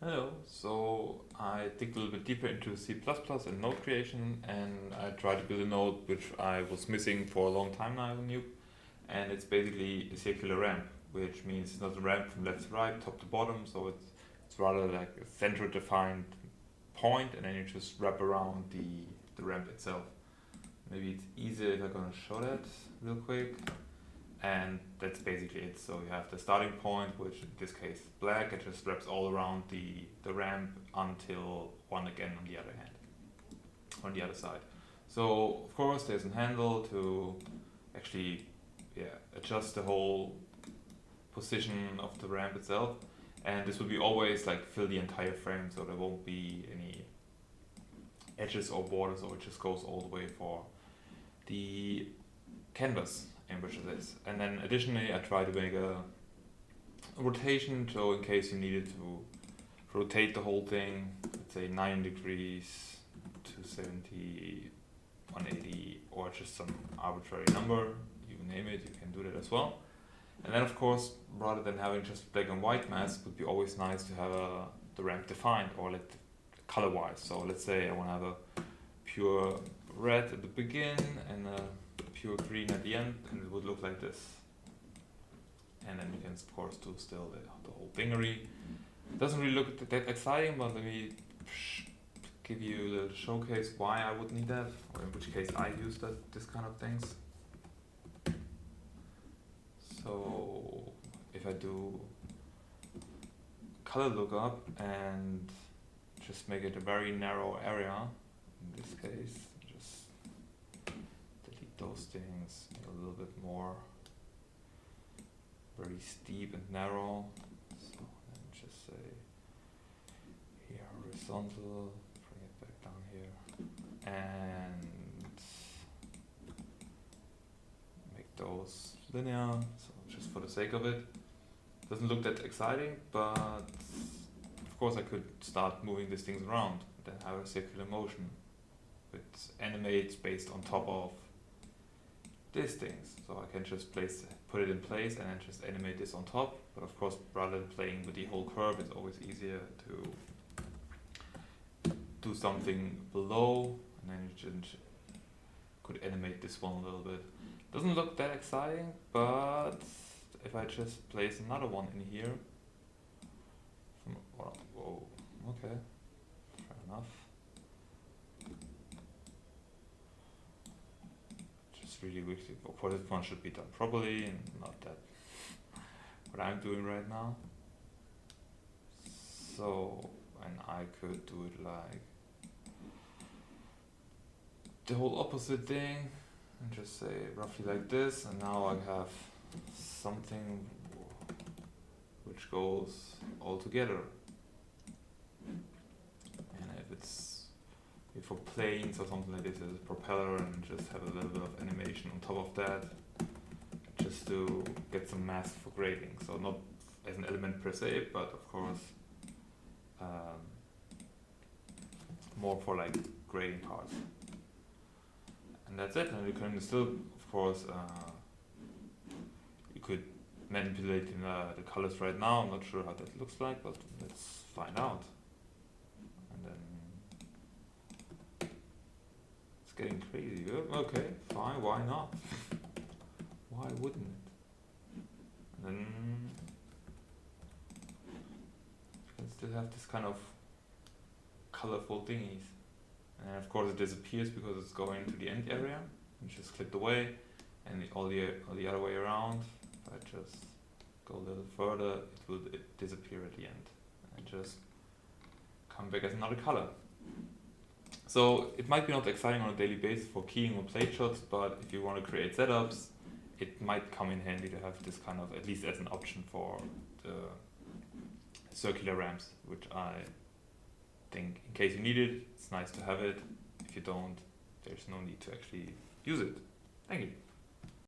Hello, so I dig a little bit deeper into C++ and node creation, and I tried to build a node which I was missing for a long time now in Nuke, and it's basically a circular ramp, which means it's not a ramp from left to right, top to bottom, so it's rather like a central defined point, and then you just wrap around the ramp itself. Maybe it's easier if I'm gonna show that real quick. And that's basically it. So you have the starting point, which in this case is black. It just wraps all around the ramp until one again on the other hand, on the other side. So of course there's a handle to actually adjust the whole position of the ramp itself. And this will be always like fill the entire frame, so there won't be any edges or borders, or it just goes all the way for the canvas in which it is. And then additionally I try to make a rotation, so in case you needed to rotate the whole thing, let's say 90 degrees, 270, 180, or just some arbitrary number, you name it, you can do that as well. And then of course, rather than having just black and white mask, it would be always nice to have the ramp defined, or like color wise. So let's say I want to have a pure red at the begin and a pure green at the end, and it would look like this. And then you can of course do still the whole thingery. It doesn't really look that exciting, but let me give you a little showcase why I would need that, or in which case I use this kind of things. So if I do color lookup and just make it a very narrow area, in this case, just delete those things, make it a little bit more very steep and narrow. So then just say here horizontal, bring it back down here, and make those linear, so just for the sake of it. Doesn't look that exciting, but of course I could start moving these things around, then have a circular motion which animates based on top of these things. So I can just put it in place and then just animate this on top. But of course, rather than playing with the whole curve, it's always easier to do something below, and then you could animate this one a little bit. Doesn't look that exciting, but if I just place another one in here, whoa, okay, fair enough. Just really quickly, of course this one should be done properly and not that what I'm doing right now. So, and I could do it like the whole opposite thing and just say roughly like this, and now I have something which goes all together. And if it's for planes or something like this, as a propeller, and just have a little bit of animation on top of that, just to get some mask for grading. So not as an element per se, but of course more for like grading parts. And that's it. And you can still, of course, you could manipulate the colors right now. I'm not sure how that looks like, but let's find out. And then it's getting crazy. Okay, fine, why not? Why wouldn't it? And then you can still have this kind of colorful thingies. And of course it disappears because it's going to the end area. You just click away, and all the other way around. If I just go a little further, it will disappear at the end and just come back as another color. So it might be not exciting on a daily basis for keying or plate shots, but if you want to create setups, it might come in handy to have this kind of, at least as an option for the circular ramps, which I think in case you need it, it's nice to have it. If you don't, there's no need to actually use it. Thank you.